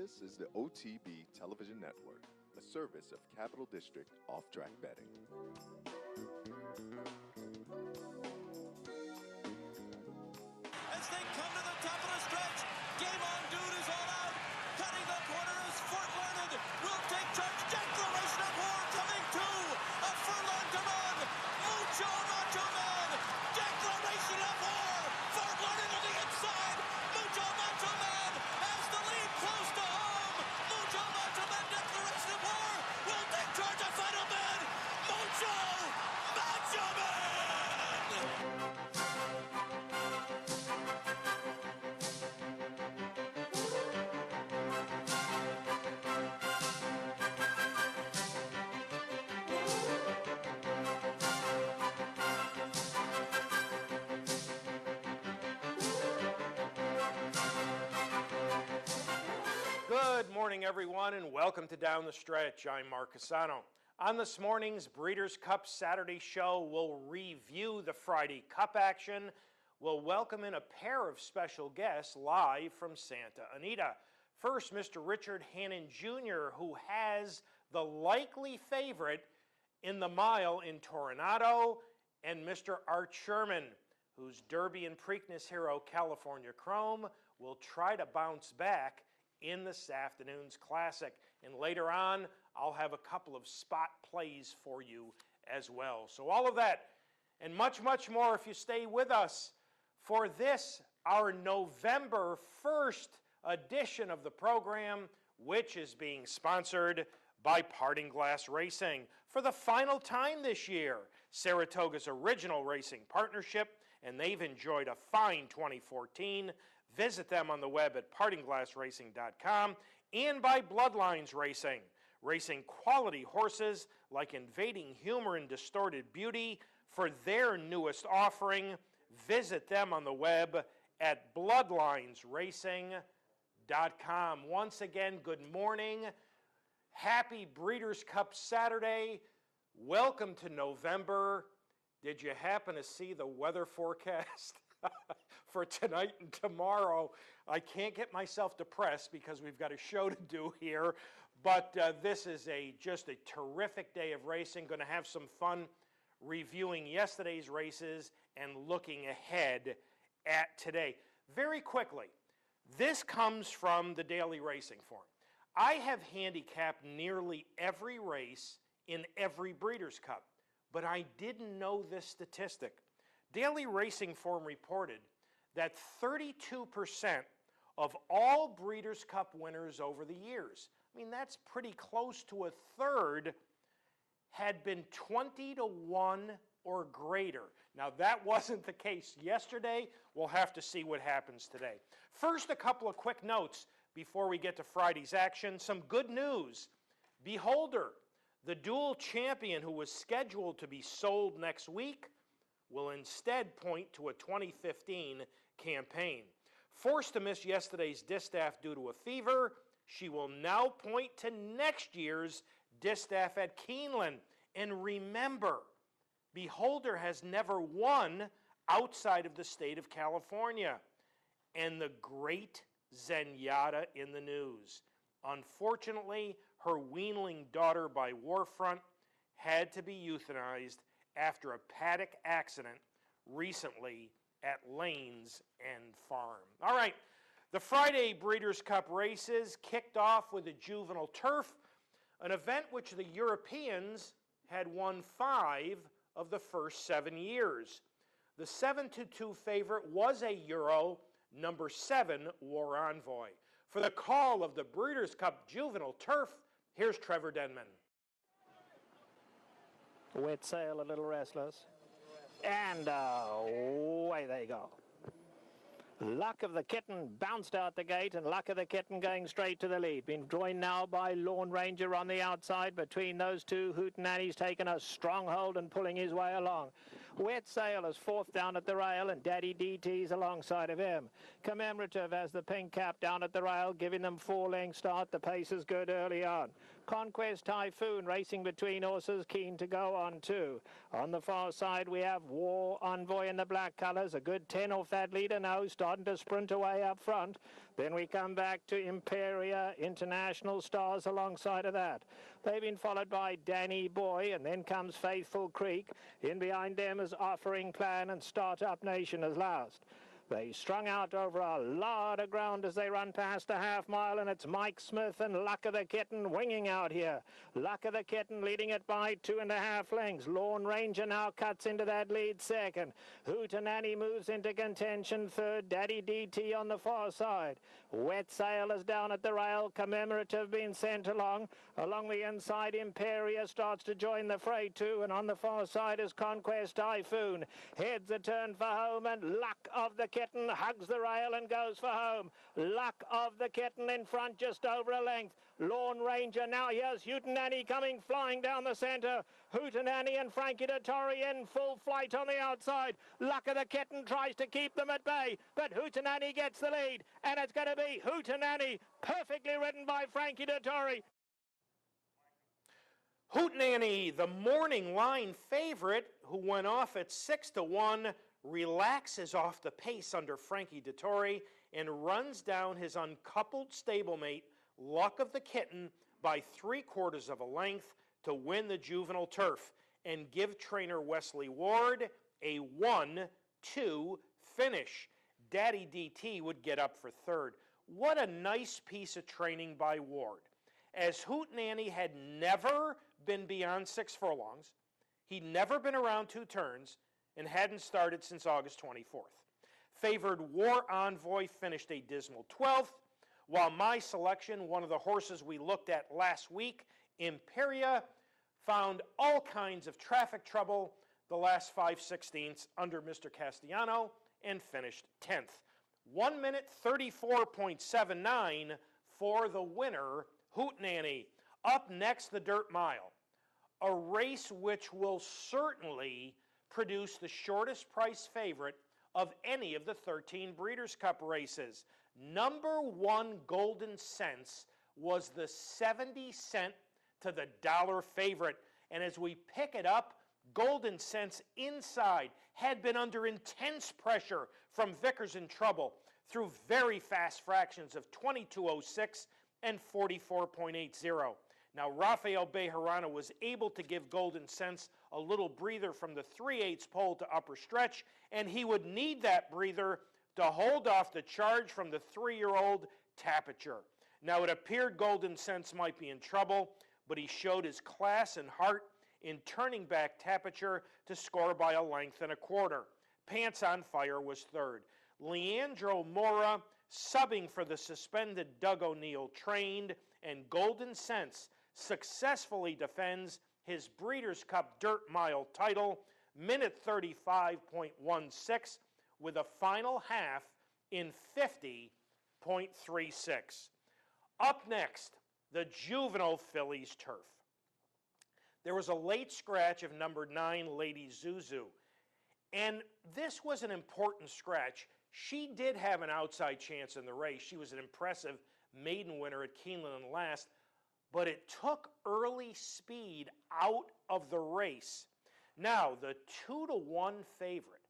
This is the OTB Television Network, a service of Capital District Off-Track Betting. As they come to the top of the stretch, Game On Dude is all out. Cutting the corner is Fort Leonard. Will take charge. Declaration of War coming to a furlong to run. Mucho Macho Man. Declaration of War. Fort Leonard on the inside. Mucho Macho Man has the lead close to home. Mucho Macho Man. Declaration of War will take charge of final man. Mucho Macho Man. Good morning, everyone, and welcome to Down the Stretch. I'm Mark Casano. On this morning's Breeders' Cup Saturday show, we'll review the Friday Cup action. We'll welcome in a pair of special guests live from Santa Anita. First, Mr. Richard Hannon Jr., who has the likely favorite in the mile in Toronado, and Mr. Art Sherman, whose Derby and Preakness hero, California Chrome, will try to bounce back in this afternoon's classic. And later on, I'll have a couple of spot plays for you as well. So all of that and much, much more if you stay with us for this, our November 1st edition of the program, which is being sponsored by Parting Glass Racing. For the final time this year, Saratoga's original racing partnership, and they've enjoyed a fine 2014. Visit them on the web at partingglassracing.com and by Bloodlines Racing. Racing quality horses like Invading Humor and Distorted Beauty for their newest offering. Visit them on the web at bloodlinesracing.com. Once again, good morning. Happy Breeders' Cup Saturday. Welcome to November. Did you happen to see the weather forecast for tonight and tomorrow? I can't get myself depressed because we've got a show to do here, but this is just a terrific day of racing. Going to have some fun reviewing yesterday's races and looking ahead at today. Very quickly, this comes from the Daily Racing Form. I have handicapped nearly every race in every Breeders' Cup, but I didn't know this statistic. Daily Racing Form reported that 32% of all Breeders' Cup winners over the years, I mean, that's pretty close to a third, had been 20-1 or greater. Now, that wasn't the case yesterday. We'll have to see what happens today. First, a couple of quick notes before we get to Friday's action. Some good news. Beholder, the dual champion who was scheduled to be sold next week, will instead point to a 2015 campaign. Forced to miss yesterday's distaff due to a fever, she will now point to next year's distaff at Keeneland. And remember, Beholder has never won outside of the state of California. And the great Zenyatta in the news. Unfortunately, her weanling daughter by Warfront had to be euthanized after a paddock accident recently at Lanes End Farm. All right, the Friday Breeders' Cup races kicked off with a juvenile turf, an event which the Europeans had won 5 of the first 7 years. The 7-2 favorite was a Euro number 7 War Envoy. For the call of the Breeders' Cup juvenile turf, here's Trevor Denman. Wet sail, a little restless. And away they go. Luck of the Kitten bounced out the gate, and Luck of the Kitten going straight to the lead. Been joined now by Lawn Ranger on the outside. Between those two, Hootenanny's taken a strong hold and pulling his way along. Wet Sail is fourth down at the rail, and Daddy DT's alongside of him. Commemorative has the pink cap down at the rail, giving them 4 length start. The pace is good early on. Conquest Typhoon racing between horses, keen to go on too. On the far side we have War Envoy in the black colours, a good 10 off that leader now, starting to sprint away up front. Then we come back to Imperia, International Stars alongside of that. They've been followed by Danny Boy, and then comes Faithful Creek. In behind them is Offering Plan and Startup Nation as last. They strung out over a lot of ground as they run past the half mile, and it's Mike Smith and Luck of the Kitten winging out here. Luck of the Kitten leading it by 2.5 lengths. Lawn Ranger now cuts into that lead second. Hootenanny moves into contention third. Daddy DT on the far side. Wet Sail is down at the rail. Commemorative being sent along. Along the inside, Imperia starts to join the fray too, and on the far side is Conquest Typhoon. Heads a turn for home, and Luck of the Kitten hugs the rail and goes for home. Luck of the Kitten in front, just over a length. Lawn Ranger now, here's Hootenanny coming flying down the centre. Hootenanny and Frankie Dettori in full flight on the outside. Luck of the Kitten tries to keep them at bay, but Hootenanny gets the lead, and it's going to be Hootenanny, perfectly ridden by Frankie Dettori. Hootenanny, the morning line favorite, who went off at 6-1, relaxes off the pace under Frankie Dettori and runs down his uncoupled stablemate, Luck of the Kitten, by 3/4 of a length to win the juvenile turf and give trainer Wesley Ward a 1-2 finish. Daddy DT would get up for third. What a nice piece of training by Ward. As Hootenanny had never been beyond 6 furlongs, he'd never been around 2 turns, and hadn't started since August 24th. Favored War Envoy finished a dismal 12th, while my selection, one of the horses we looked at last week, Imperia, found all kinds of traffic trouble the last 5/16 under Mr. Castellano and finished 10th. 1 minute 34.79 for the winner, Hootenanny. Up next, the Dirt Mile, a race which will certainly produce the shortest price favorite of any of the 13 Breeders' Cup races. Number 1 Golden Cents was the 70-cent to the dollar favorite. And as we pick it up, Golden Cents inside had been under intense pressure from Vickers in Trouble through very fast fractions of 22.06 and 44.80. Now, Rafael Bejarano was able to give Golden Cents a little breather from the 3/8 pole to upper stretch, and he would need that breather to hold off the charge from the 3-year-old Tapiture. Now, it appeared Golden Cents might be in trouble, but he showed his class and heart in turning back Tapiture to score by 1.25 lengths. Pants on Fire was third. Leandro Mora, subbing for the suspended Doug O'Neill, trained, and Golden Cents successfully defends his Breeders' Cup Dirt Mile title, minute 35.16, with a final half in 50.36. Up next, the Juvenile Fillies Turf. There was a late scratch of number 9, Lady Zuzu, and this was an important scratch. She did have an outside chance in the race. She was an impressive maiden winner at Keeneland last, but it took early speed out of the race. Now, the 2-1 favorite,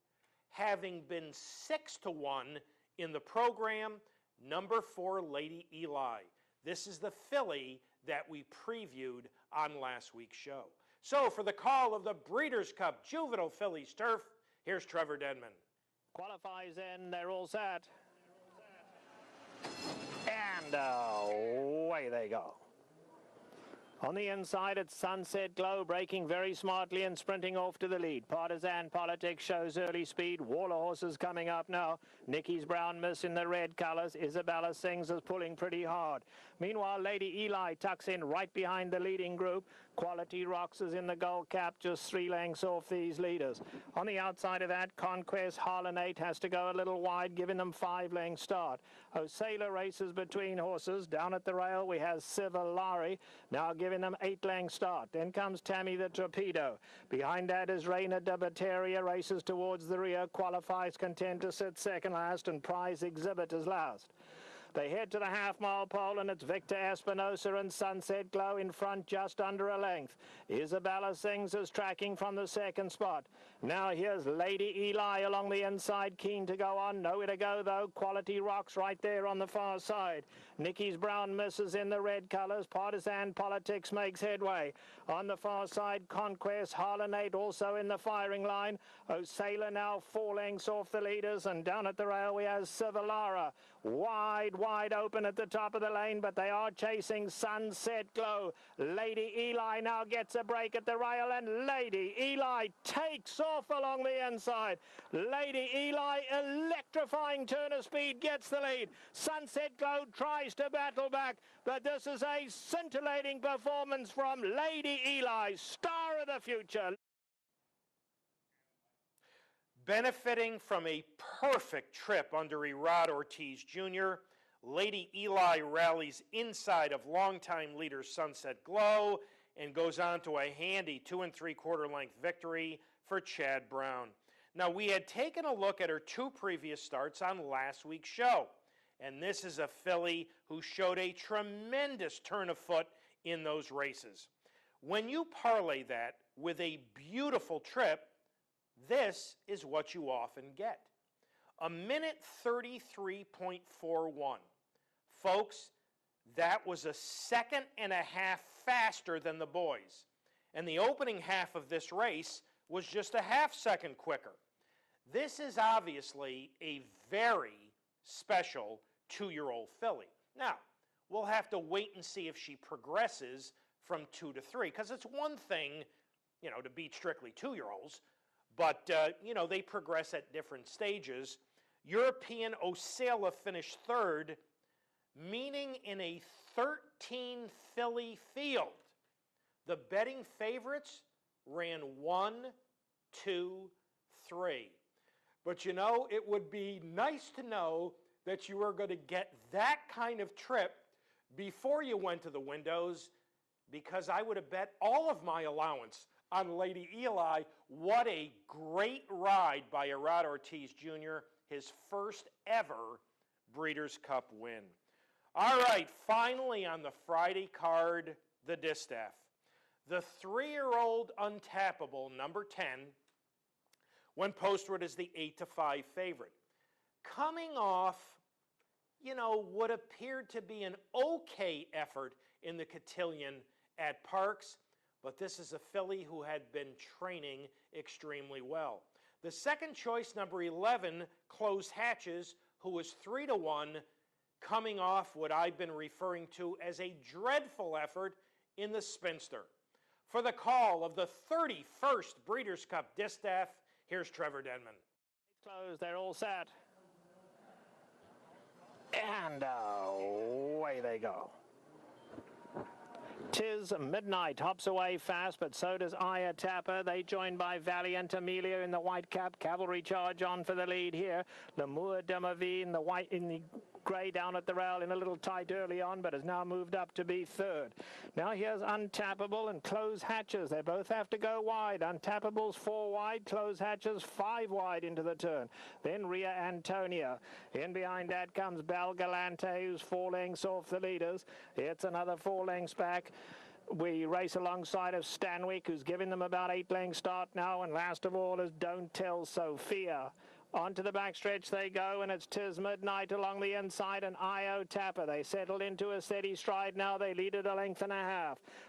having been 6-1 in the program, number 4, Lady Eli. This is the filly that we previewed on last week's show. So, for the call of the Breeders' Cup Juvenile Fillies Turf, here's Trevor Denman. Qualifies in, they're all set. And away they go. On the inside, it's Sunset Glow breaking very smartly and sprinting off to the lead. Partisan Politics shows early speed. Waller Horses coming up now. Nicky's Brown Miss in the red colours. Isabella Sings is pulling pretty hard. Meanwhile, Lady Eli tucks in right behind the leading group. Quality Rocks is in the gold cap, just 3 lengths off these leaders. On the outside of that, Conquest Harlanate has to go a little wide, giving them 5-length start. Osala races between horses. Down at the rail, we have Civilari, now giving them 8-length start. Then comes Tammy the Torpedo. Behind that is Reina de Bateria, races towards the rear, qualifies content to sit second last, and Prize Exhibit is last. They head to the half-mile pole, and it's Victor Espinosa and Sunset Glow in front, just under a length. Isabella Sings is tracking from the second spot. Now here's Lady Eli along the inside, keen to go on. Nowhere to go, though. Quality Rocks right there on the far side. Nicky's Brown misses in the red colours. Partisan Politics makes headway. On the far side, Conquest, Harlanate also in the firing line. O'Sailor now 4 lengths off the leaders, and down at the rail we have Civilara. Wide open at the top of the lane, but they are chasing Sunset Glow. Lady Eli now gets a break at the rail, and Lady Eli takes off along the inside. Lady Eli, electrifying turn of speed, gets the lead. Sunset Glow tries to battle back, but this is a scintillating performance from Lady Eli, star of the future. Benefiting from a perfect trip under Rod Ortiz Jr., Lady Eli rallies inside of longtime leader Sunset Glow and goes on to a handy 2 3/4 length victory for Chad Brown. Now, we had taken a look at her 2 previous starts on last week's show, and this is a filly who showed a tremendous turn of foot in those races. When you parlay that with a beautiful trip, this is what you often get. A minute 33.41. Folks, that was a 1.5 seconds faster than the boys. And the opening half of this race was just a 1/2 second quicker. This is obviously a very special 2-year-old filly. Now, we'll have to wait and see if she progresses from 2 to 3, because it's one thing, to beat strictly 2-year-olds, but, they progress at different stages. European Osceola finished 3rd, meaning in a 13 filly field. The betting favorites ran 1, 2, 3. But it would be nice to know that you were going to get that kind of trip before you went to the windows, because I would have bet all of my allowance on Lady Eli. What a great ride by Rod Ortiz Jr., his first ever Breeders' Cup win. All right, finally on the Friday card, the distaff. The 3-year-old Untappable, number 10, went postward as the 8-5 favorite. Coming off, what appeared to be an okay effort in the cotillion at Parks, but this is a filly who had been training extremely well. The second choice, number 11, Close Hatches, who was 3-1, coming off what I've been referring to as a dreadful effort in the Spinster. For the call of the 31st Breeders' Cup Distaff, here's Trevor Denman. Closed, they're all set. And away they go. Tis Midnight hops away fast, but so does Aya Tapper. They joined by Valiant Amelia in the white cap. Cavalry Charge on for the lead here. L'amour de ma vie in the grey down at the rail in a little tight early on, but has now moved up to be 3rd. Now here's Untappable and Close Hatches. They both have to go wide. Untappable's 4 wide, Close Hatches 5 wide into the turn. Then Ria Antonia. In behind that comes Bel Galante, who's 4 lengths off the leaders. It's another 4 lengths back. We race alongside of Stanwyck, who's giving them about 8 lengths start now, and last of all is Don't Tell Sophia. Onto the backstretch they go, and it's Tis Midnight along the inside, and Io Tapper. They settled into a steady stride now. They lead at 1.5 lengths.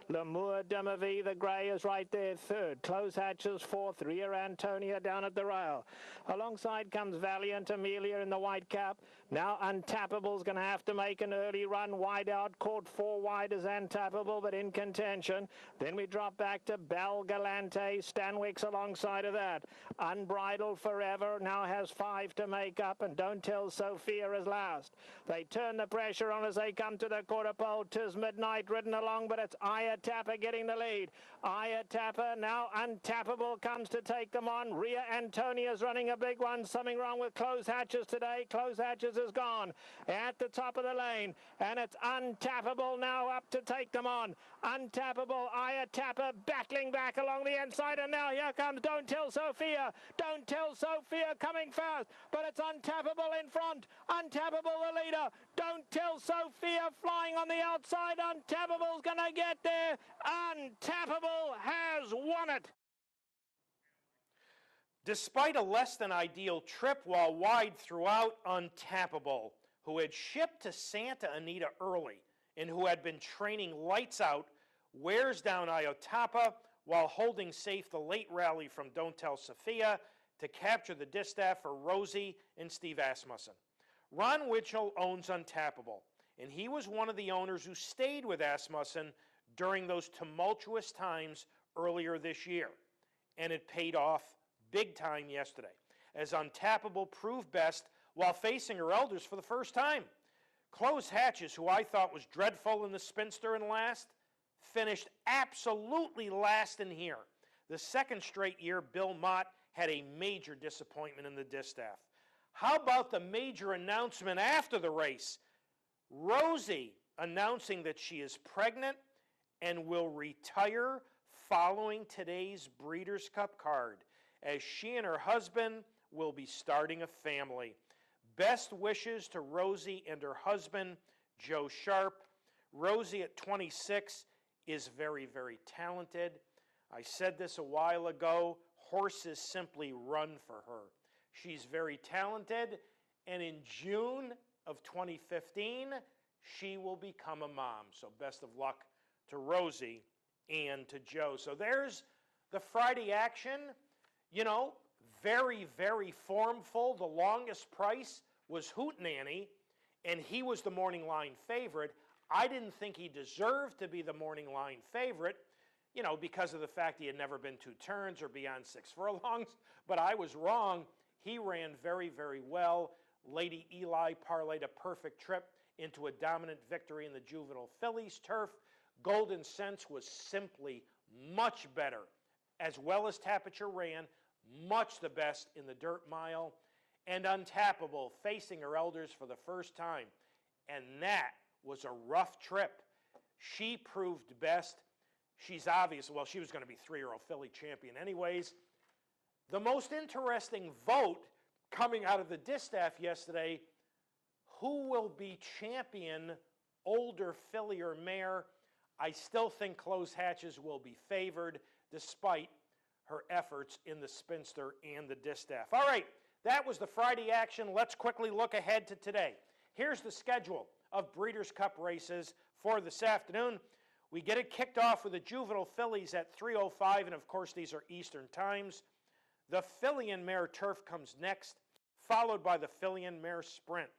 L'amour de ma vie, the grey, is right there 3rd. Close Hatches 4th. Ria Antonia down at the rail. Alongside comes Valiant Amelia in the white cap. Now Untappable's going to have to make an early run. Wide out, caught 4 wide as Untappable, but in contention. Then we drop back to Bel Galante. Stanwyck's alongside of that. Unbridled Forever now has 5 to make up, and Don't Tell Sophia is last. They turn the pressure on as they come to the quarter pole. 'Tis Midnight ridden along, but it's Aya Tapper getting the lead. Aya Tapper, now Untappable comes to take them on. Ria Antonia's running a big one. Something wrong with Close Hatches today. Close Hatches Fires is gone at the top of the lane, and it's Untappable now up to take them on. Untappable, Aya Tapper battling back along the inside, and now here comes Don't Tell Sophia. Don't Tell Sophia coming fast, but it's Untappable in front. Untappable the leader. Don't Tell Sophia flying on the outside. Untappable's going to get there. Untappable has won it. Despite a less than ideal trip while wide throughout, Untappable, who had shipped to Santa Anita early and who had been training lights out, wears down Iotapa while holding safe the late rally from Don't Tell Sophia to capture the distaff for Rosie and Steve Asmussen. Ron Witchell owns Untappable, and he was one of the owners who stayed with Asmussen during those tumultuous times earlier this year, and it paid off big time yesterday, as Untappable proved best while facing her elders for the first time. Close Hatches, who I thought was dreadful in the Spinster and last, finished absolutely last in here. The second straight year, Bill Mott had a major disappointment in the distaff. How about the major announcement after the race? Rosie announcing that she is pregnant and will retire following today's Breeders' Cup card, as she and her husband will be starting a family. Best wishes to Rosie and her husband, Joe Sharp. Rosie at 26 is very, very talented. I said this a while ago, horses simply run for her. She's very talented, and in June of 2015, she will become a mom. So best of luck to Rosie and to Joe. So there's the Friday action. You know, very, very formful. The longest price was Hootenanny, and he was the morning line favorite. I didn't think he deserved to be the morning line favorite, you know, because of the fact he had never been 2 turns or beyond 6 furlongs, but I was wrong. He ran very, very well. Lady Eli parlayed a perfect trip into a dominant victory in the juvenile fillies turf. Golden Sense was simply much better, as well as Tapiture ran, much the best in the dirt mile, and Untappable facing her elders for the first time. And that was a rough trip. She proved best. She's obvious, well, she was going to be 3-year-old filly champion anyways. The most interesting vote coming out of the distaff yesterday, who will be champion, older filly or mare? I still think Close Hatches will be favored despite her efforts in the Spinster and the distaff. All right, that was the Friday action. Let's quickly look ahead to today. Here's the schedule of Breeders' Cup races for this afternoon. We get it kicked off with the juvenile fillies at 3:05, and of course these are Eastern times. The filly and mare turf comes next, followed by the filly and mare sprint.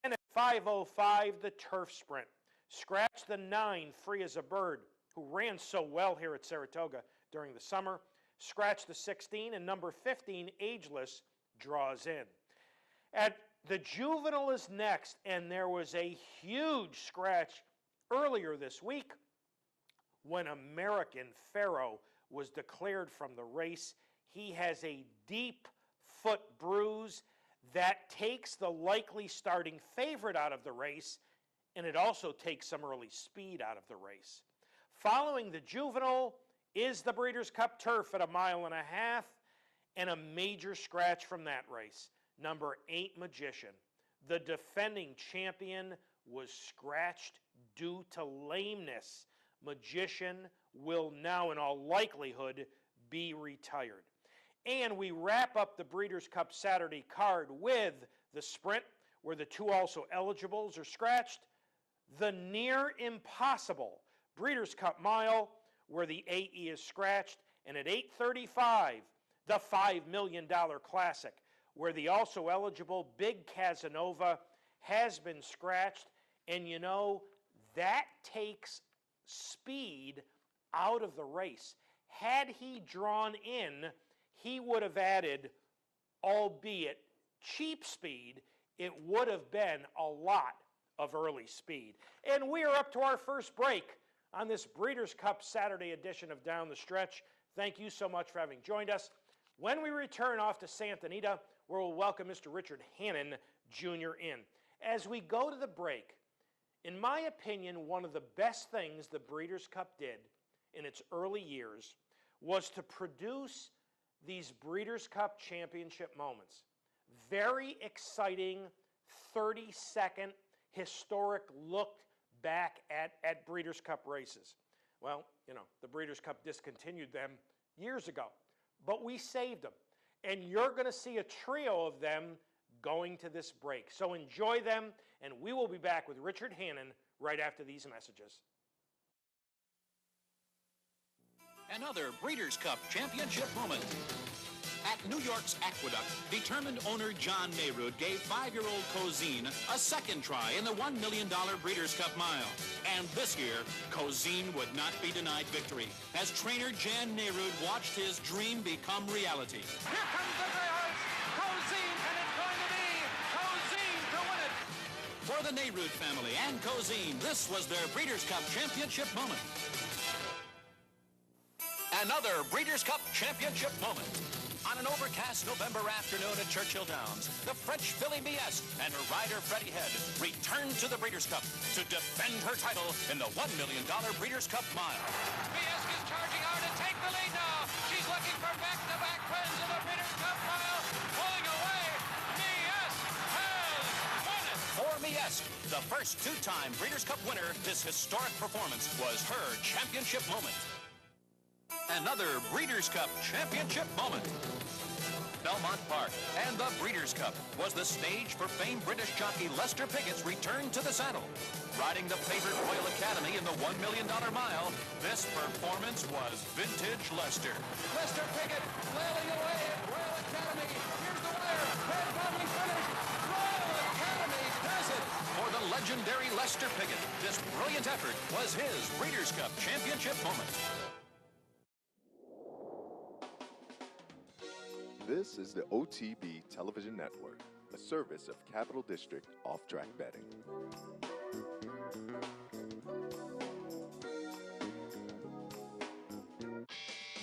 Then at 5:05, the turf sprint. Scratch the 9, Free as a Bird, who ran so well here at Saratoga during the summer. Scratch the 16, and number 15, Ageless, draws in. At the juvenile is next, and there was a huge scratch earlier this week when American Pharaoh was declared from the race. He has a deep foot bruise that takes the likely starting favorite out of the race, and it also takes some early speed out of the race. Following the juvenile is the Breeders' Cup turf at 1.5 miles, and a major scratch from that race. Number 8, Magician. The defending champion was scratched due to lameness. Magician will now, in all likelihood, be retired. And we wrap up the Breeders' Cup Saturday card with the sprint, where the 2 also eligibles are scratched. The near impossible Breeders' Cup Mile, where the AE is scratched. And at 8:35, the $5 million Classic, where the also eligible Big Casanova has been scratched. And you know, that takes speed out of the race. Had he drawn in, he would have added, albeit cheap speed, it would have been a lot of early speed. And we are up to our first break on this Breeders' Cup Saturday edition of Down the Stretch. Thank you so much for having joined us. When we return off to Santa Anita, where we'll welcome Mr. Richard Hannon Jr. in. As we go to the break, in my opinion, one of the best things the Breeders' Cup did in its early years was to produce these Breeders' Cup championship moments. Very exciting, 30-second historic look back at Breeders' Cup races. Well, you know, the Breeders' Cup discontinued them years ago, but we saved them. And you're going to see a trio of them going to this break. So enjoy them, and we will be back with Richard Hannon right after these messages. Another Breeders' Cup championship moment. At New York's Aqueduct, determined owner John Nayrud gave 5-year-old Cozine a second try in the $1 million Breeders' Cup Mile. And this year, Cozine would not be denied victory as trainer Jan Nayrud watched his dream become reality. Here comes the gray horse, Cozine, and it's going to be Cozine to win it. For the Nayrud family and Cozine, this was their Breeders' Cup championship moment. Another Breeders' Cup championship moment. On an overcast November afternoon at Churchill Downs, the French filly Miesque and her rider Freddie Head returned to the Breeders' Cup to defend her title in the $1 million Breeders' Cup Mile. Miesque is charging hard to take the lead now. She's looking for back-to-back wins in the Breeders' Cup Mile. Pulling away, Miesque has won it. For Miesque, the first two-time Breeders' Cup winner, this historic performance was her championship moment. Another Breeders' Cup championship moment. Belmont Park and the Breeders' Cup was the stage for famed British jockey Lester Pickett's return to the saddle. Riding the favorite Royal Academy in the $1 million mile, this performance was vintage Lester. Lester Pickett flailing away at Royal Academy. Here's the winner. Red Bobby finished. Royal Academy does it. For the legendary Lester Pickett, this brilliant effort was his Breeders' Cup championship moment. This is the OTB Television Network, a service of Capital District Off-Track Betting.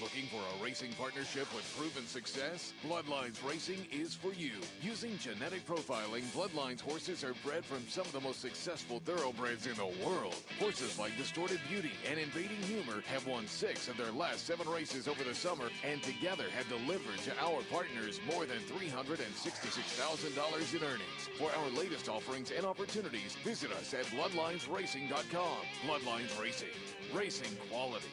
Looking for a racing partnership with proven success? Bloodlines Racing is for you. Using genetic profiling, Bloodlines horses are bred from some of the most successful thoroughbreds in the world. Horses like Distorted Beauty and Invading Humor have won 6 of their last 7 races over the summer and together have delivered to our partners more than $366,000 in earnings. For our latest offerings and opportunities, visit us at bloodlinesracing.com. Bloodlines Racing. Racing quality.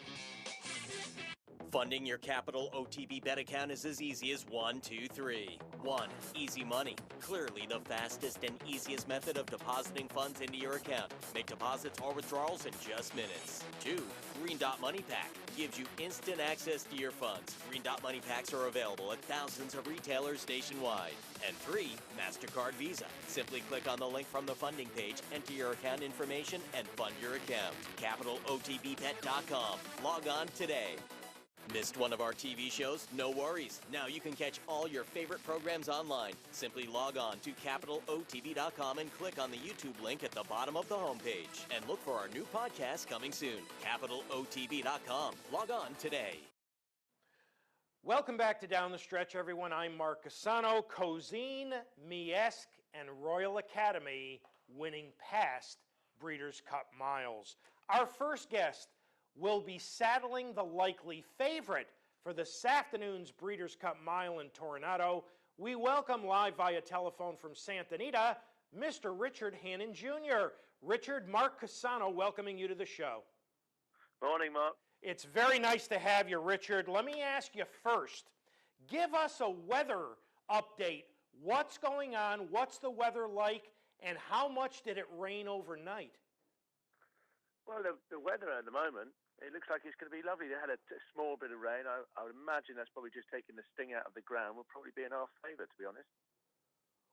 Funding your Capital OTB bet account is as easy as 1, 2, 3. 1. Easy Money. Clearly the fastest and easiest method of depositing funds into your account. Make deposits or withdrawals in just minutes. 2. Green Dot Money Pack. Gives you instant access to your funds. Green Dot Money Packs are available at thousands of retailers nationwide. And 3. MasterCard Visa. Simply click on the link from the funding page, enter your account information, and fund your account. CapitalOTBBet.com. Log on today. Missed one of our TV shows? No worries. Now you can catch all your favorite programs online. Simply log on to CapitalOTB.com and click on the YouTube link at the bottom of the homepage. And look for our new podcast coming soon. CapitalOTB.com. Log on today. Welcome back to Down the Stretch, everyone. I'm Mark Cassano. Cozine, Miesque, and Royal Academy winning past Breeders' Cup miles. Our first guest will be saddling the likely favorite for this afternoon's Breeders' Cup Mile in Toronado. We welcome live via telephone from Santa Anita, Mr. Richard Hannon Jr. Richard, Mark Cassano welcoming you to the show. Morning, Mark. It's very nice to have you, Richard. Let me ask you first, give us a weather update. What's going on? What's the weather like? And how much did it rain overnight? Well, the weather at the moment, it looks like it's going to be lovely. They had a small bit of rain. I would imagine that's probably just taking the sting out of the ground. We'll probably be in our favour, to be honest.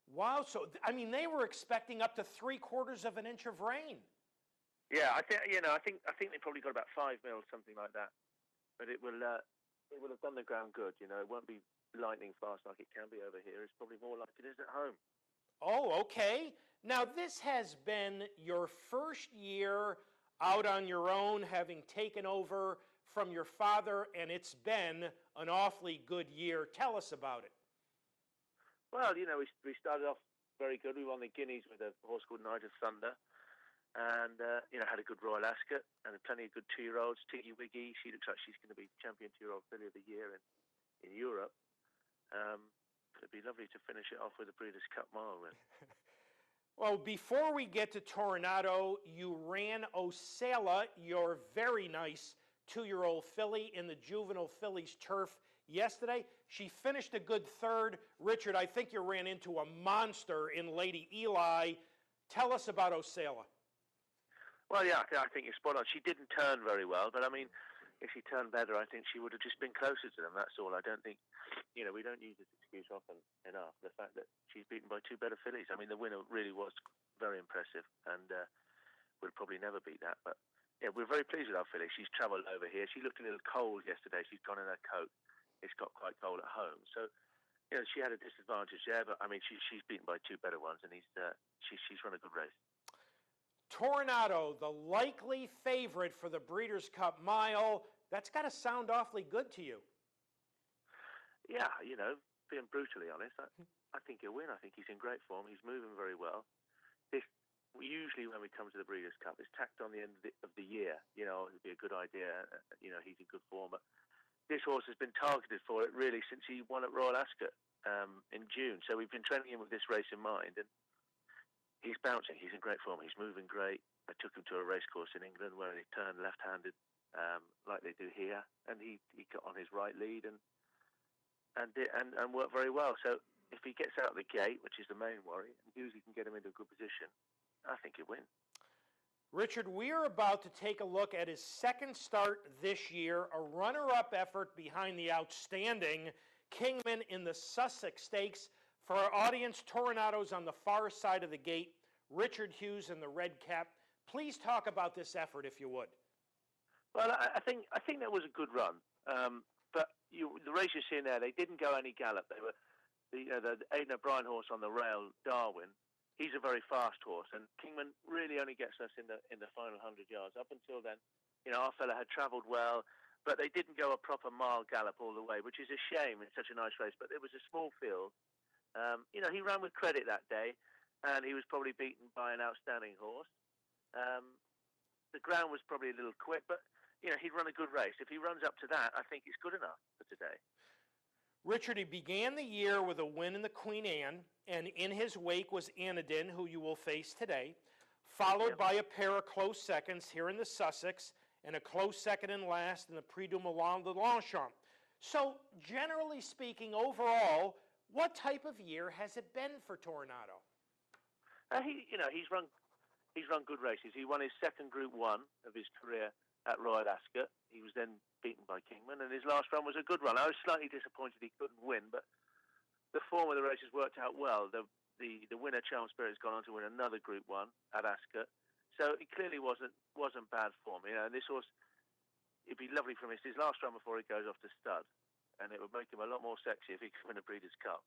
Wow, so, I mean, they were expecting up to 3/4 of an inch of rain. Yeah, I think they probably got about 5 mils, something like that. But it will have done the ground good. You know, it won't be lightning fast like it can be over here. It's probably more like it is at home. Oh, okay. Now, this has been your first year out on your own, having taken over from your father, and it's been an awfully good year. Tell us about it. Well, you know, we started off very good. We won the Guineas with a horse called Night of Thunder. And, had a good Royal Ascot and plenty of good 2-year-olds. Tiggy Wiggy, she looks like she's going to be champion 2-year-old filly of the year in Europe. It'd be lovely to finish it off with a Breeders' Cup Mile win. Well, before we get to Toronado, you ran Osala, your very nice 2-year-old filly, in the Juvenile Fillies Turf yesterday. She finished a good third. Richard, I think you ran into a monster in Lady Eli. Tell us about Osala. Well, yeah, I think you're spot on. She didn't turn very well, but I mean, if she turned better, I think she would have just been closer to them. That's all. I don't think, we don't use this excuse often enough. The fact that she's beaten by 2 better fillies. I mean, the winner really was very impressive, and we'll probably never beat that. But yeah, we're very pleased with our filly. She's travelled over here. She looked a little cold yesterday. She's gone in her coat. It's got quite cold at home, so she had a disadvantage there. But I mean, she's beaten by 2 better ones, and she's run a good race. Toronado, the likely favorite for the Breeders' Cup Mile. That's got to sound awfully good to you. Yeah, being brutally honest, I think he'll win. I think he's in great form. He's moving very well. Usually when we come to the Breeders' Cup, it's tacked on the end of the year. It'd be a good idea. He's in good form. But this horse has been targeted for it really since he won at Royal Ascot in June. So we've been training him with this race in mind. And he's bouncing. He's in great form. He's moving great. I took him to a racecourse in England where he turned left-handed, like they do here, and he got on his right lead and worked very well. So if he gets out of the gate, which is the main worry, and usually can get him into a good position, I think he'll win. Richard, we are about to take a look at his second start this year, a runner-up effort behind the outstanding Kingman in the Sussex Stakes. For our audience, Toronado's on the far side of the gate, Richard Hughes in the red cap. Please talk about this effort, if you would. Well, I think that was a good run. But the race you're seeing there, they didn't go any gallop. They were the Aidan O'Brien horse on the rail, Darwin. He's a very fast horse, and Kingman really only gets us in the final 100 yards. Up until then, our fella had travelled well, but they didn't go a proper mile gallop all the way, which is a shame in such a nice race. But it was a small field. He ran with credit that day, and he was probably beaten by an outstanding horse. The ground was probably a little quick, but he'd run a good race. If he runs up to that, I think it's good enough for today. Richard, he began the year with a win in the Queen Anne, and in his wake was Anadin, who you will face today, followed by a pair of close seconds here in the Sussex, and a close second and last in the Prix du Milan de Longchamp. So, generally speaking, overall, what type of year has it been for Toronado? He's run good races. He won his second Group 1 of his career at Royal Ascot. He was then beaten by Kingman, and his last run was a good run. I was slightly disappointed he couldn't win, but the form of the races worked out well. The winner, Charm Spirit, has gone on to win another Group 1 at Ascot, so it clearly wasn't bad form. And this horse, it'd be lovely for him. It's his last run before he goes off to stud, and it would make him a lot more sexy if he could win a Breeders' Cup.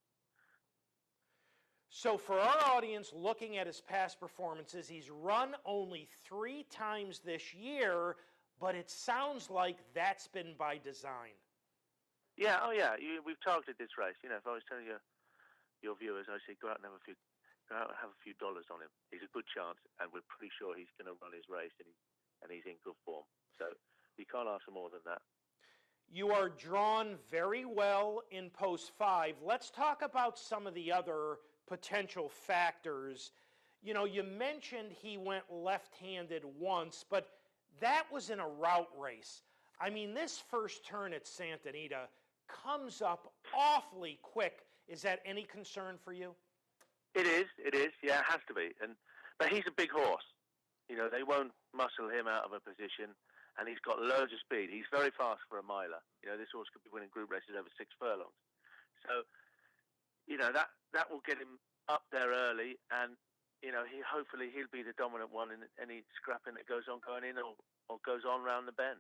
So for our audience looking at his past performances, he's run only 3 times this year, but it sounds like that's been by design. Yeah, we've targeted this race. If I was telling your viewers, I'd say go out and have a few dollars on him. He's a good chance, and we're pretty sure he's going to run his race, and he's in good form. So you can't ask for more than that. You are drawn very well in post 5. Let's talk about some of the other potential factors. You mentioned he went left-handed once, but that was in a route race. I mean, this first turn at Santa Anita comes up awfully quick. Is that any concern for you? It is. Yeah, it has to be. But he's a big horse. They won't muscle him out of a position, and he's got loads of speed. He's very fast for a miler. This horse could be winning group races over 6 furlongs. So, that will get him up there early, and hopefully he'll be the dominant one in any scrapping that goes on going in or goes on round the bend.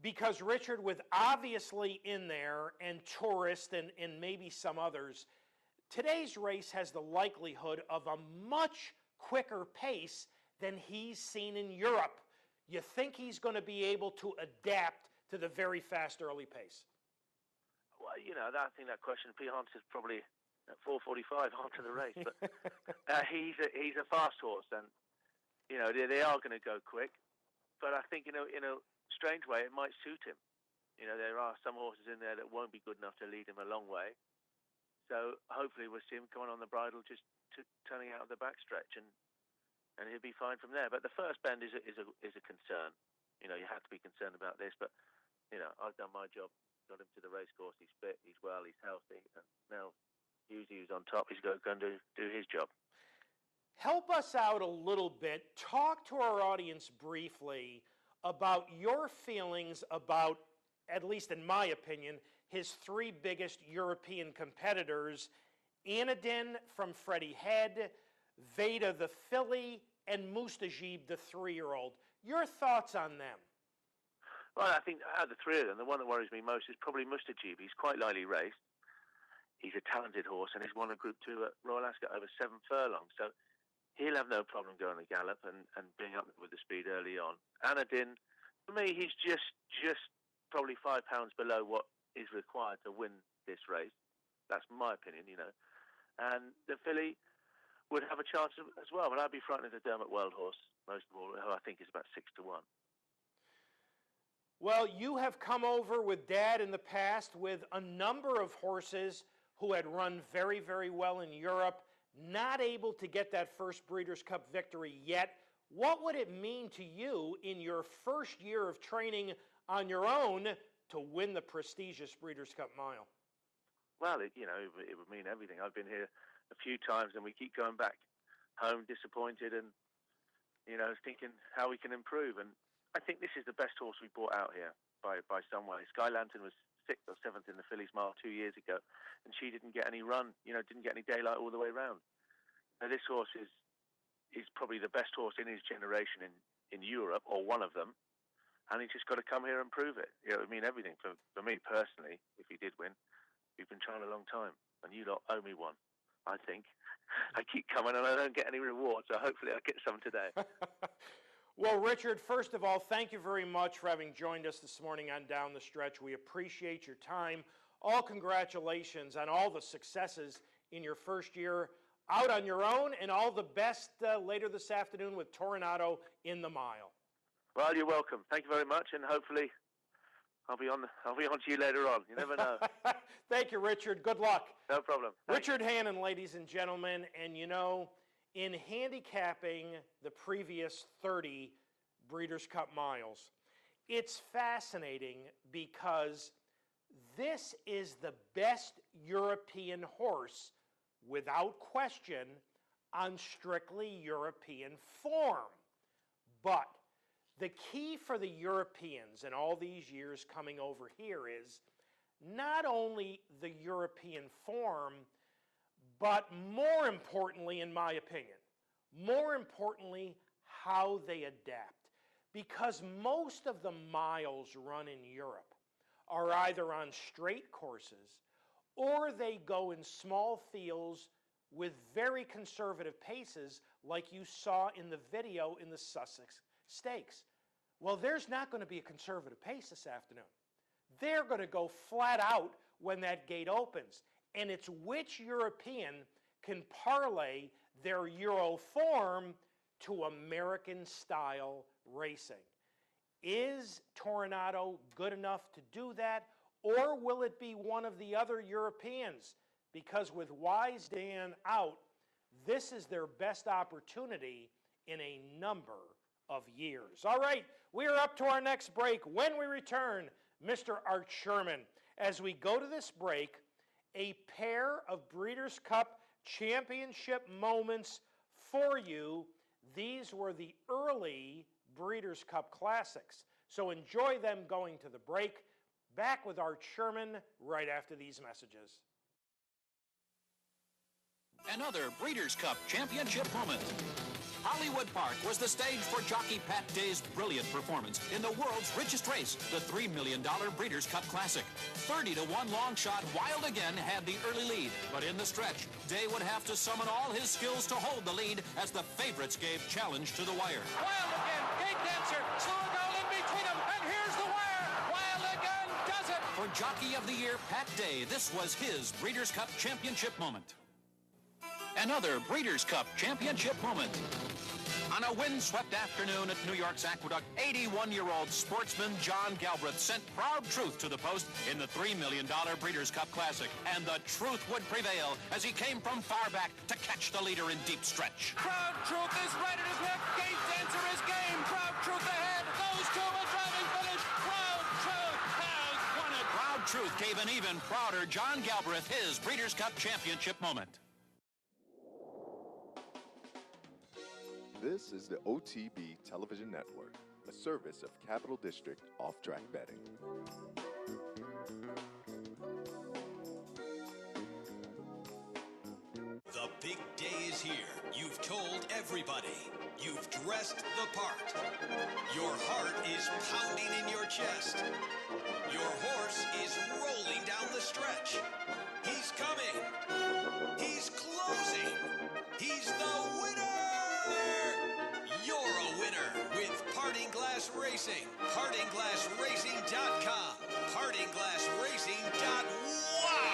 Because Richard, with obviously in there and Tourist and maybe some others, today's race has the likelihood of a much quicker pace than he's seen in Europe. You think he's going to be able to adapt to the very fast early pace? Well, I think that question, P. Hans, is probably at 4:45 after the race. But he's a fast horse, and you know they are going to go quick. But I think in a strange way it might suit him. You know, there are some horses in there that won't be good enough to lead him a long way. So hopefully we'll see him coming on the bridle, just turning out of the backstretch, and he'll be fine from there. But the first bend is a concern. You know, you have to be concerned about this. But you know, I've done my job, got him to the racecourse. He's fit, he's well, he's healthy, and now Husey, who's on top, he's going to do his job. Help us out a little bit. Talk to our audience briefly about your feelings about, at least in my opinion, his three biggest European competitors: Anadin from Freddie Head, Veda the filly, and Mustajib the 3-year-old. Your thoughts on them? Well, I think out of the three of them, the one that worries me most is probably Mustajib. He's quite lightly raced. He's a talented horse, and he's won a Group 2 at Royal Ascot over 7 furlongs. So he'll have no problem going to gallop and being up with the speed early on. Anadin, for me, he's just probably 5 pounds below what is required to win this race. That's my opinion, you know. And the filly would have a chance as well, but I'd be frightened of the Dermot World horse, most of all, who I think is about 6 to 1. Well, you have come over with Dad in the past with a number of horses who had run very, very well in Europe, not able to get that first Breeders' Cup victory yet. What would it mean to you in your first year of training on your own to win the prestigious Breeders' Cup Mile? Well, it would mean everything. I've been here a few times, and we keep going back home disappointed and, you know, thinking how we can improve. And I think this is the best horse we brought out here by some way. Sky Lantern was 6th or 7th in the Fillies Mile 2 years ago, and she didn't get any run, you know, didn't get any daylight all the way round. Now, this horse is probably the best horse in his generation in Europe, or one of them, and he's just got to come here and prove it. You know, it would mean everything for me personally if he did win. We've been trying a long time, and you lot owe me one, I think. I keep coming and I don't get any reward, so hopefully I'll get some today. Well, Richard, first of all, thank you very much for having joined us this morning on Down the Stretch. We appreciate your time. All congratulations on all the successes in your first year out on your own, and all the best later this afternoon with Toronado in the mile. Well, you're welcome. Thank you very much, and hopefully I'll be on to you later on. You never know. Thank you, Richard. Good luck. No problem. Richard Hannon, ladies and gentlemen, and you know, in handicapping the previous 30 Breeders' Cup miles, it's fascinating because this is the best European horse, without question, on strictly European form. But the key for the Europeans in all these years coming over here is not only the European form, but more importantly, in my opinion, more importantly, how they adapt. Because most of the miles run in Europe are either on straight courses or they go in small fields with very conservative paces, like you saw in the video in the Sussex Stakes. Well, there's not going to be a conservative pace this afternoon. They're going to go flat out when that gate opens. And it's which European can parlay their Euro form to American-style racing. Is Toronado good enough to do that, or will it be one of the other Europeans? Because with Wise Dan out, this is their best opportunity in a number of years. All right, we are up to our next break. When we return, Mr. Art Sherman. As we go to this break, a pair of Breeders' Cup Championship moments for you. These were the early Breeders' Cup Classics. So enjoy them going to the break. Back with Art Sherman right after these messages. Another Breeders' Cup Championship moment. Hollywood Park was the stage for jockey Pat Day's brilliant performance in the world's richest race, the $3 million Breeders' Cup Classic. 30 to 1 long shot, Wild Again had the early lead, but in the stretch, Day would have to summon all his skills to hold the lead as the favorites gave challenge to the wire. Wild Again, Gate Dancer, slow a goal in between them, and here's the wire. Wild Again does it. For Jockey of the Year, Pat Day, this was his Breeders' Cup Championship moment. Another Breeders' Cup Championship moment. On a windswept afternoon at New York's Aqueduct, 81-year-old sportsman John Galbraith sent Proud Truth to the post in the $3 million Breeders' Cup Classic. And the truth would prevail as he came from far back to catch the leader in deep stretch. Proud Truth is ready to pick. Gate Dancer is game. Proud Truth ahead. Goes to a driving finish. Proud Truth has won it. Proud Truth gave an even prouder John Galbraith his Breeders' Cup Championship moment. This is the OTB Television Network, a service of Capital District Off-Track Betting. The big day is here. You've told everybody. You've dressed the part. Your heart is pounding in your chest. Your horse is rolling down the stretch. He's coming. He's closing. He's the winner! You're a winner with Parting Glass Racing. PartingGlassRacing.com. PartingGlassRacing.wow.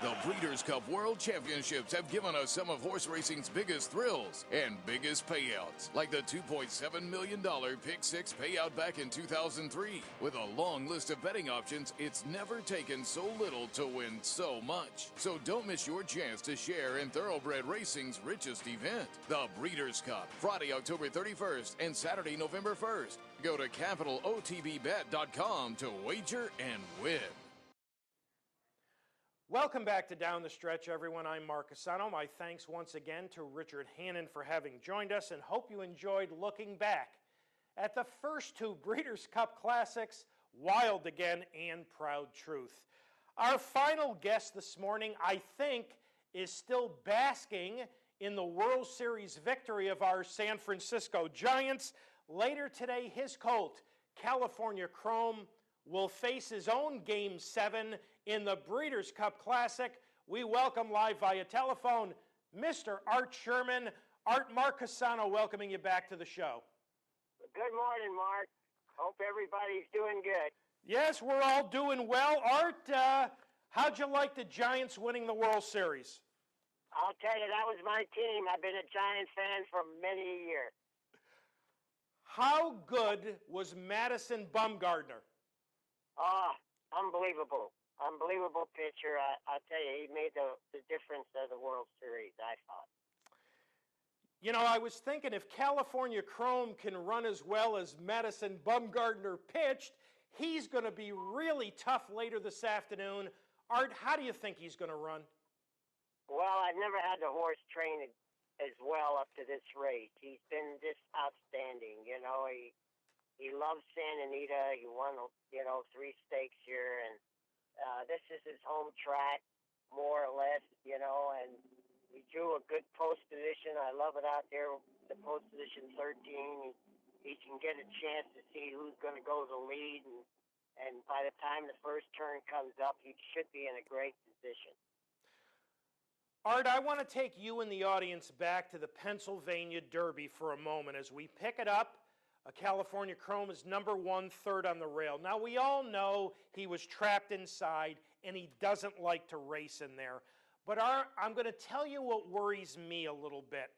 The Breeders' Cup World Championships have given us some of horse racing's biggest thrills and biggest payouts, like the $2.7 million Pick 6 payout back in 2003. With a long list of betting options, it's never taken so little to win so much. So don't miss your chance to share in Thoroughbred Racing's richest event, the Breeders' Cup, Friday, October 31st and Saturday, November 1st. Go to CapitalOTBBet.com to wager and win. Welcome back to Down the Stretch, everyone. I'm Mark Asano. My thanks once again to Richard Hannon for having joined us, and hope you enjoyed looking back at the first two Breeders' Cup Classics, Wild Again and Proud Truth. Our final guest this morning, I think, is still basking in the World Series victory of our San Francisco Giants. Later today, his colt, California Chrome, will face his own Game 7 in the Breeders' Cup Classic. We welcome live via telephone Mr. Art Sherman. Art, Mark Casano welcoming you back to the show. Good morning, Mark. Hope everybody's doing good. Yes, we're all doing well. Art, how'd you like the Giants winning the World Series? I'll tell you, that was my team. I've been a Giants fan for many years. How good was Madison Bumgarner? Unbelievable. Unbelievable pitcher. I'll tell you, he made the difference of the World Series, I thought. You know, I was thinking if California Chrome can run as well as Madison Bumgarner pitched, he's going to be really tough later this afternoon. Art, how do you think he's going to run? Well, I've never had the horse train as well up to this race. He's been just outstanding. You know, he loves Santa Anita. He won, 3 stakes here, and this is his home track, more or less, and he drew a good post position. I love it out there, the post position 13. He can get a chance to see who's going to go the lead, and by the time the first turn comes up, he should be in a great position. Art, I want to take you and the audience back to the Pennsylvania Derby for a moment as we pick it up. California Chrome is number 1, third on the rail. Now, we all know he was trapped inside, and he doesn't like to race in there. But I'm going to tell you what worries me a little bit.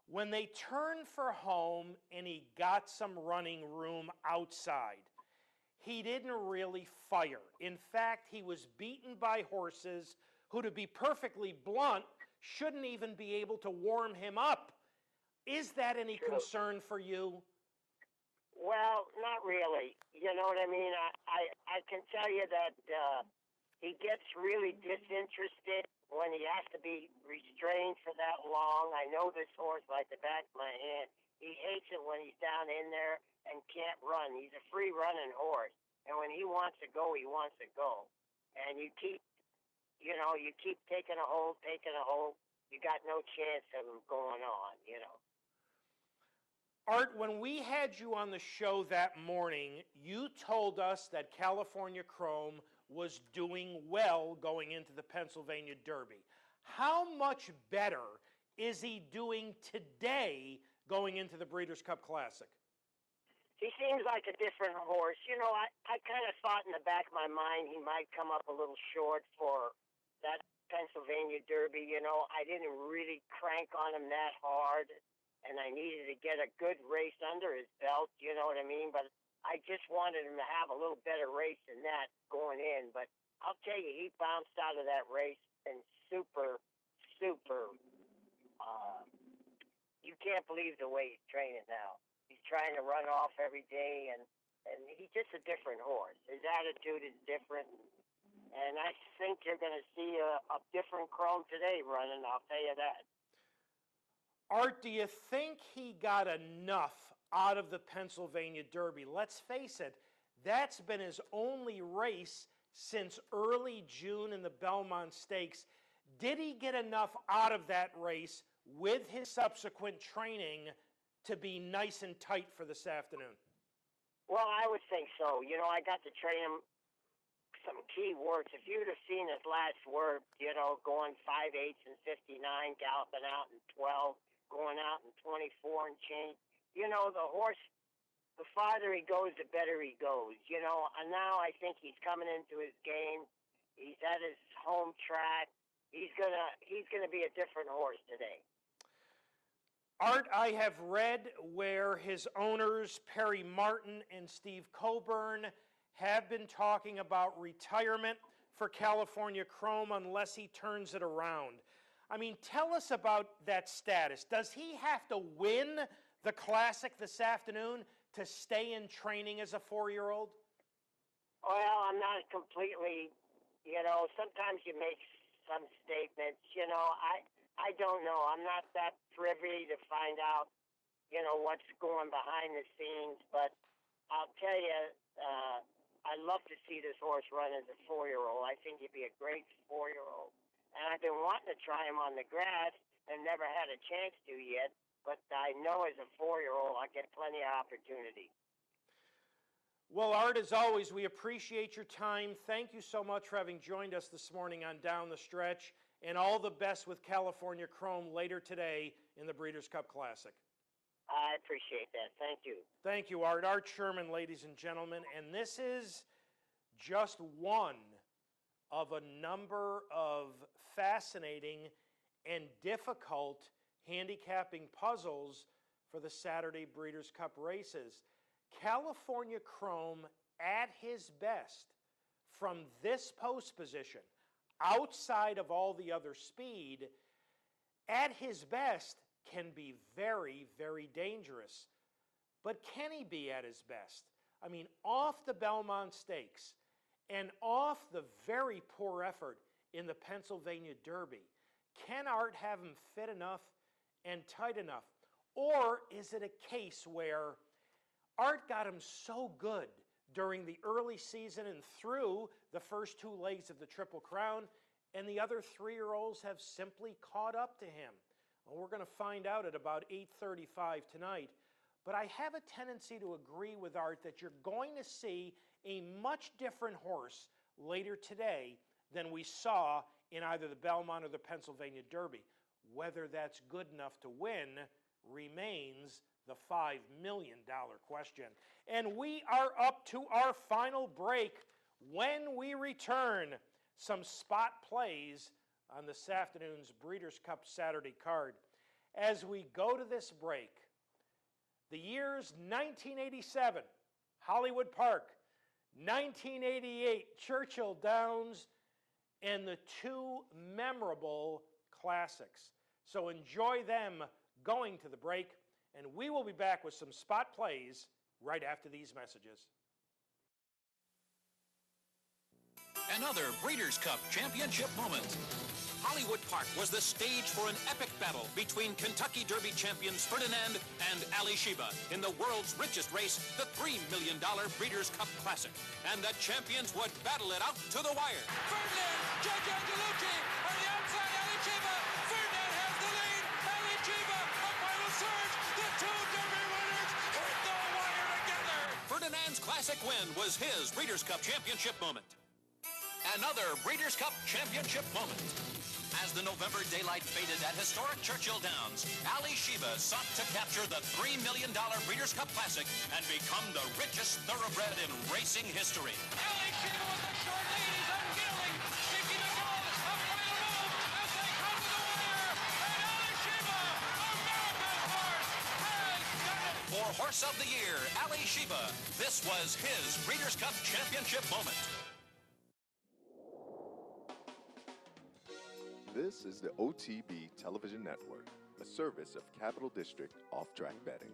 When they turned for home and he got some running room outside, he didn't really fire. In fact, he was beaten by horses who, to be perfectly blunt, shouldn't even be able to warm him up. Is that any concern for you? Well, not really. You know what I mean? I can tell you that he gets really disinterested when he has to be restrained for that long. I know this horse like the back of my hand. He hates it when he's down in there and can't run. He's a free-running horse. And when he wants to go, he wants to go. And you keep taking a hold. You got no chance of him going on, Art, when we had you on the show that morning, you told us that California Chrome was doing well going into the Pennsylvania Derby. How much better is he doing today going into the Breeders' Cup Classic? he seems like a different horse. You know, I kind of thought in the back of my mind he might come up a little short for that Pennsylvania Derby. You know, I didn't really crank on him that hard, and I needed to get a good race under his belt. You know what I mean? But I just wanted him to have a little better race than that going in. But I'll tell you, he bounced out of that race and super. You can't believe the way he's training now. He's trying to run off every day, and he's just a different horse. His attitude is different, and I think you're going to see a different Chrome today running, I'll tell you that. Art, do you think he got enough out of the Pennsylvania Derby? Let's face it, that's been his only race since early June in the Belmont Stakes. Did he get enough out of that race with his subsequent training to be nice and tight for this afternoon? Well, I would think so. You know, I got to train him some key works. If you'd have seen his last work, you know, going 5/8 and 59, galloping out in 12, going out in 24 and change. You know, the horse, the farther he goes, the better he goes. You know, and now I think he's coming into his game. He's at his home track. He's gonna be a different horse today. Art, I have read where his owners, Perry Martin and Steve Coburn, have been talking about retirement for California Chrome unless he turns it around. I mean, tell us about that status. Does he have to win the Classic this afternoon to stay in training as a 4-year-old? Well, I'm not completely, you know, sometimes you make some statements, you know, I don't know. I'm not that privy to find out, you know, what's going behind the scenes. But I'll tell you, I'd love to see this horse run as a 4-year-old. I think he'd be a great 4-year-old. And I've been wanting to try him on the grass and never had a chance to yet. But I know as a 4-year-old, I'll get plenty of opportunity. Well, Art, as always, we appreciate your time. Thank you so much for having joined us this morning on Down the Stretch. And all the best with California Chrome later today in the Breeders' Cup Classic. I appreciate that. Thank you. Thank you, Art. Art Sherman, ladies and gentlemen. And this is just one of a number of fascinating and difficult handicapping puzzles for the Saturday Breeders' Cup races. California Chrome at his best from this post position, outside of all the other speed, at his best can be very, very dangerous. But can he be at his best? I mean, off the Belmont Stakes and off the very poor effort in the Pennsylvania Derby, can Art have him fit enough and tight enough? Or is it a case where Art got him so good during the early season and through the first 2 legs of the Triple Crown, and the other 3-year-olds have simply caught up to him? Well, we're going to find out at about 8:35 tonight. But I have a tendency to agree with Art that you're going to see a much different horse later today than we saw in either the Belmont or the Pennsylvania Derby. Whether that's good enough to win remains the $5 million question. And we are up to our final break. When we return, some spot plays on this afternoon's Breeders' Cup Saturday card. As we go to this break, the years 1987, Hollywood Park, 1988, Churchill Downs, and the 2 memorable classics. So enjoy them going to the break, and we will be back with some spot plays right after these messages. Another Breeders' Cup Championship moment. Hollywood Park was the stage for an epic battle between Kentucky Derby champions Ferdinand and Ali Sheba in the world's richest race, the $3 million Breeders' Cup Classic. And the champions would battle it out to the wire. Ferdinand, Judge Angelucci on the outside, Ali Sheba. Ferdinand has the lead. Ali Sheba, a final surge. The 2 Derby winners hit the wire together. Ferdinand's classic win was his Breeders' Cup Championship moment. Another Breeders' Cup Championship moment. As the November daylight faded at historic Churchill Downs, Ali Sheba sought to capture the $3 million Breeders' Cup Classic and become the richest thoroughbred in racing history. Ali Sheba with a short lead. He's unveiling, seeking to go a final move as they come to the wire. And Ali Sheba, America's horse, has done it. For Horse of the Year, Ali Sheba, this was his Breeders' Cup Championship moment. This is the OTB Television Network, a service of Capital District Off-Track Betting.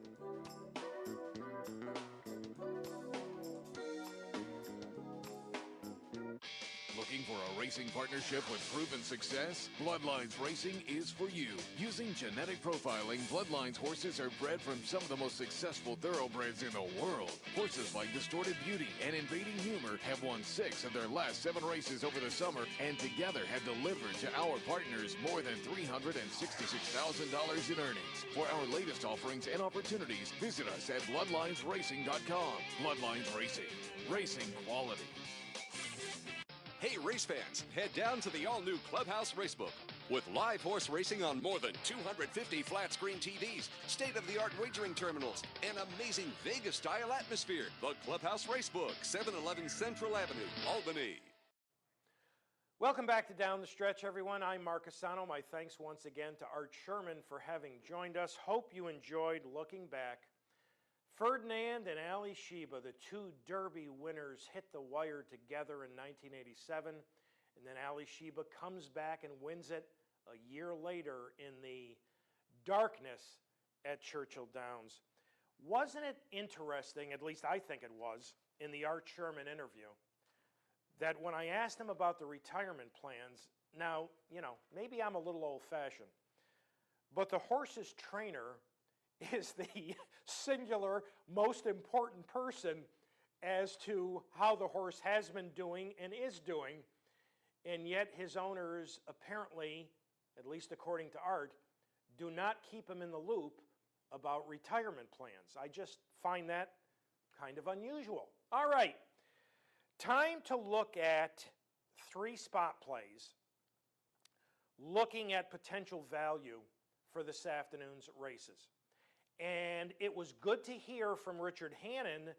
Looking for a racing partnership with proven success? Bloodlines Racing is for you. Using genetic profiling, Bloodlines horses are bred from some of the most successful thoroughbreds in the world. Horses like Distorted Beauty and Invading Humor have won 6 of their last 7 races over the summer and together have delivered to our partners more than $366,000 in earnings. For our latest offerings and opportunities, visit us at bloodlinesracing.com. Bloodlines Racing. Racing quality. Hey race fans, head down to the all-new Clubhouse Racebook. With live horse racing on more than 250 flat-screen TVs, state-of-the-art wagering terminals, and amazing Vegas-style atmosphere. The Clubhouse Racebook, 711 Central Avenue, Albany. Welcome back to Down the Stretch, everyone. I'm Mark Asano. My thanks once again to Art Sherman for having joined us. Hope you enjoyed looking back. Ferdinand and Ali Sheba, the 2 Derby winners, hit the wire together in 1987, and then Ali Sheba comes back and wins it a year later in the darkness at Churchill Downs. Wasn't it interesting, at least I think it was, in the Art Sherman interview, that when I asked him about the retirement plans, now, you know, maybe I'm a little old-fashioned, but the horse's trainer is the singular most important person as to how the horse has been doing and is doing, and yet his owners apparently, at least according to Art, do not keep him in the loop about retirement plans. I just find that kind of unusual. All right, time to look at 3 spot plays, looking at potential value for this afternoon's races. And it was good to hear from Richard Hannon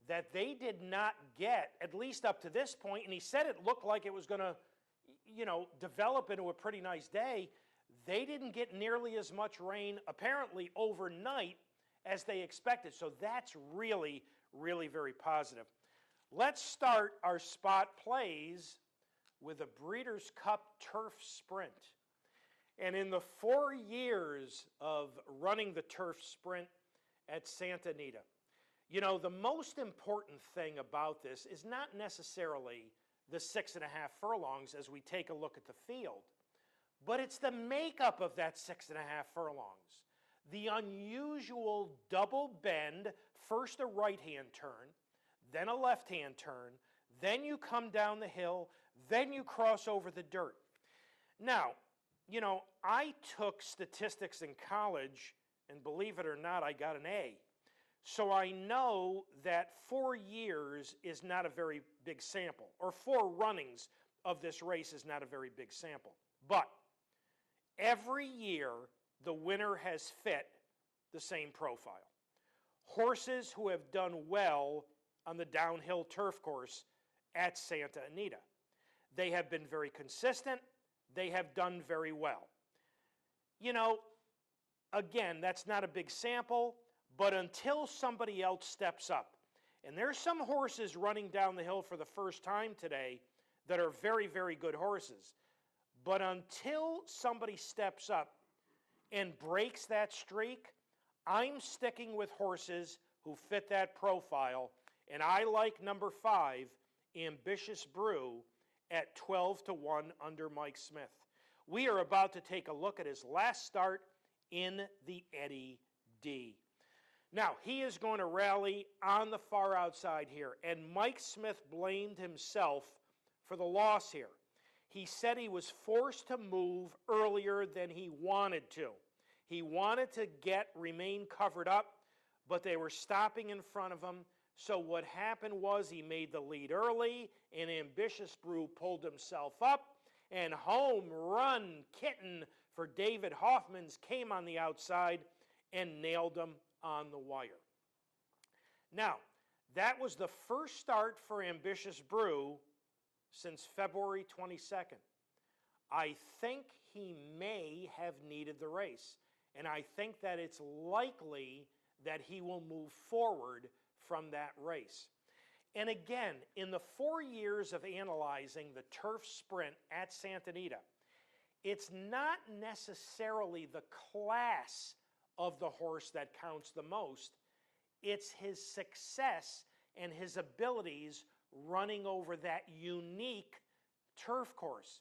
that they did not get, at least up to this point, and he said it looked like it was going to, you know, develop into a pretty nice day. They didn't get nearly as much rain, apparently overnight, as they expected. So that's really, really very positive. Let's start our spot plays with a Breeders' Cup Turf Sprint. And in the 4 years of running the turf sprint at Santa Anita, you know, the most important thing about this is not necessarily the 6.5 furlongs as we take a look at the field, but it's the makeup of that 6.5 furlongs. The unusual double bend, first a right-hand turn, then a left-hand turn, then you come down the hill, then you cross over the dirt. Now, you know, I took statistics in college, and believe it or not, I got an A. So I know that 4 years is not a very big sample, or 4 runnings of this race is not a very big sample. But every year, the winner has fit the same profile. Horses who have done well on the downhill turf course at Santa Anita. They have been very consistent. They have done very well. You know, again, that's not a big sample, but until somebody else steps up, and there's some horses running down the hill for the first time today that are very, very good horses, but until somebody steps up and breaks that streak, I'm sticking with horses who fit that profile, and I like number 5, Ambitious Brew, at 12-1 under Mike Smith. We are about to take a look at his last start in the Eddie D. Now, he is going to rally on the far outside here, and Mike Smith blamed himself for the loss here. He said he was forced to move earlier than he wanted to. He wanted to remain covered up, but they were stopping in front of him. So what happened was he made the lead early, and Ambitious Brew pulled himself up, and Home Run Kitten for David Hoffmans came on the outside and nailed him on the wire. Now, that was the first start for Ambitious Brew since February 22nd. I think he may have needed the race, and I think that it's likely that he will move forward from that race. And again, in the 4 years of analyzing the turf sprint at Santa Anita, it's not necessarily the class of the horse that counts the most. It's his success and his abilities running over that unique turf course.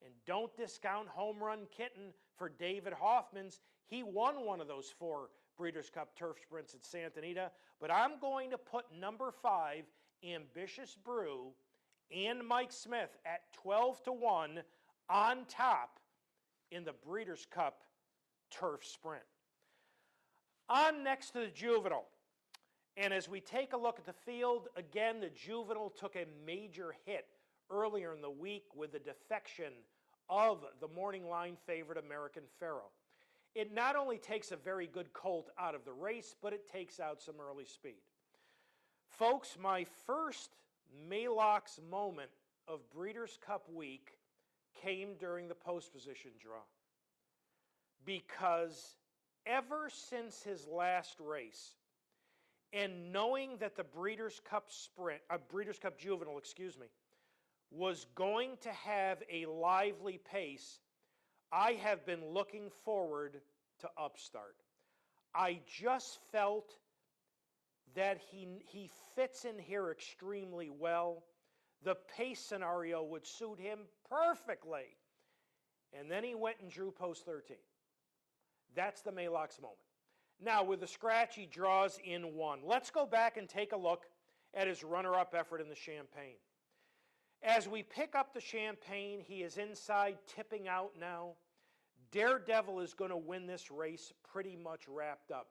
And don't discount Home Run Kitten for David Hoffmans. He won one of those 4 Breeders' Cup turf sprints at Santa Anita. But I'm going to put number 5, Ambitious Brew, and Mike Smith at 12-1 on top in the Breeders' Cup turf sprint. On next to the Juvenile. And as we take a look at the field, again, the Juvenile took a major hit earlier in the week with the defection of the morning line favorite American Pharoah. It not only takes a very good colt out of the race, but it takes out some early speed. Folks, my first Maalox moment of Breeders' Cup week came during the post position draw. Because ever since his last race, and knowing that the Breeders' Cup Juvenile, was going to have a lively pace, I have been looking forward to Upstart. I just felt that he fits in here extremely well. The pace scenario would suit him perfectly. And then he went and drew post 13. That's the Maalox moment. Now, with the scratch, he draws in 1. Let's go back and take a look at his runner-up effort in the Champagne. As we pick up the Champagne, he is inside, tipping out now. Daredevil is going to win this race pretty much wrapped up.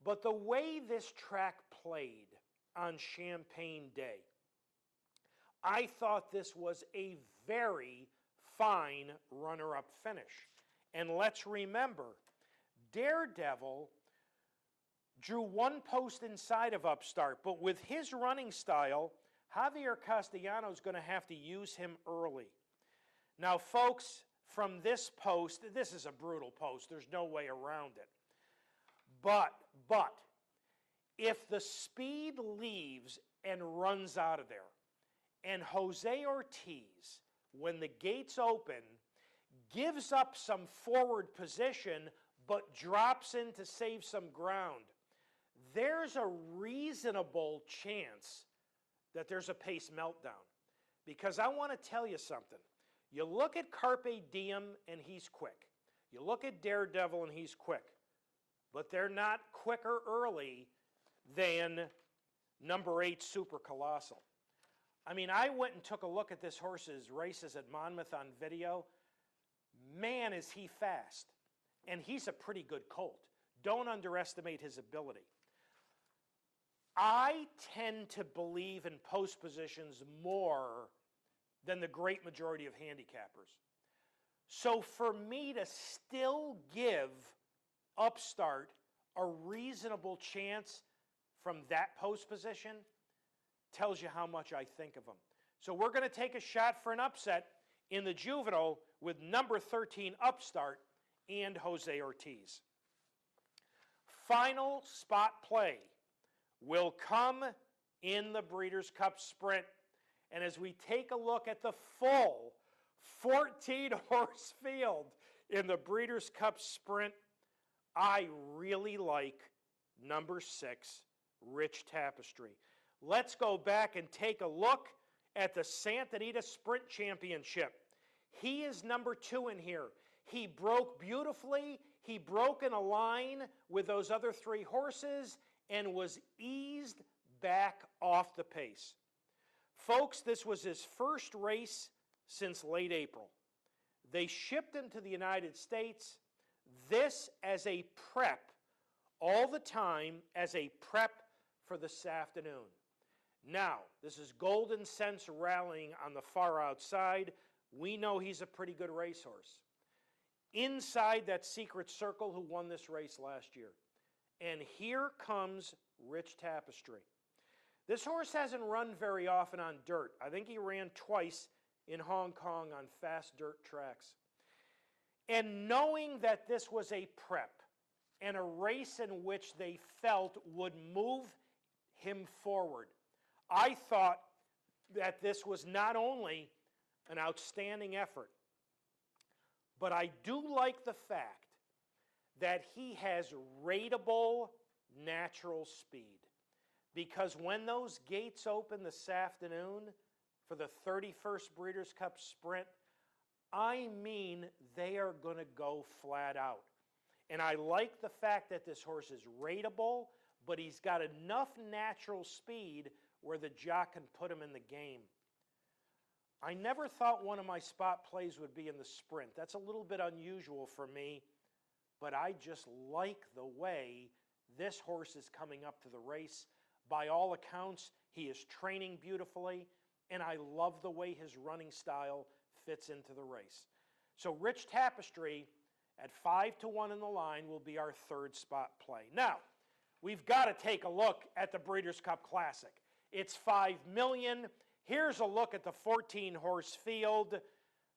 But the way this track played on Champagne Day, I thought this was a very fine runner-up finish. And let's remember, Daredevil drew 1 post inside of Upstart, but with his running style, Javier Castellano is going to have to use him early. Now, folks, from this post, this is a brutal post. There's no way around it. But, if the speed leaves and runs out of there, and Jose Ortiz, when the gates open, gives up some forward position, but drops in to save some ground, there's a reasonable chance that there's a pace meltdown. Because I want to tell you something. You look at Carpe Diem and he's quick. You look at Daredevil and he's quick. But they're not quicker early than number 8 Super Colossal. I mean, I went and took a look at this horse's races at Monmouth on video. Man, is he fast. And he's a pretty good colt. Don't underestimate his ability. I tend to believe in post positions more than the great majority of handicappers. So for me to still give Upstart a reasonable chance from that post position tells you how much I think of him. So we're going to take a shot for an upset in the Juvenile with number 13 Upstart and Jose Ortiz. Final spot play will come in the Breeders' Cup Sprint. And as we take a look at the full 14-horse field in the Breeders' Cup Sprint, I really like number 6, Rich Tapestry. Let's go back and take a look at the Santa Anita Sprint Championship. He is number 2 in here. He broke beautifully. He broke in a line with those other 3 horses and was eased back off the pace. Folks, this was his first race since late April. They shipped him to the United States, this as a prep, all the time as a prep for this afternoon. Now, this is Golden Sense rallying on the far outside. we know he's a pretty good racehorse. Inside that secret circle who won this race last year. And here comes Rich Tapestry. This horse hasn't run very often on dirt. I think he ran twice in Hong Kong on fast dirt tracks. And knowing that this was a prep and a race in which they felt would move him forward, I thought that this was not only an outstanding effort, but I do like the fact that he has rateable natural speed. Because when those gates open this afternoon for the 31st Breeders' Cup Sprint, I mean they are going to go flat out. And I like the fact that this horse is rateable, but he's got enough natural speed where the jock can put him in the game. I never thought one of my spot plays would be in the sprint. That's a little bit unusual for me, but I just like the way this horse is coming up to the race. By all accounts, he is training beautifully, and I love the way his running style fits into the race. So Rich Tapestry at 5-1 in the line will be our third spot play. Now, we've got to take a look at the Breeders' Cup Classic. It's $5 million. Here's a look at the 14-horse field.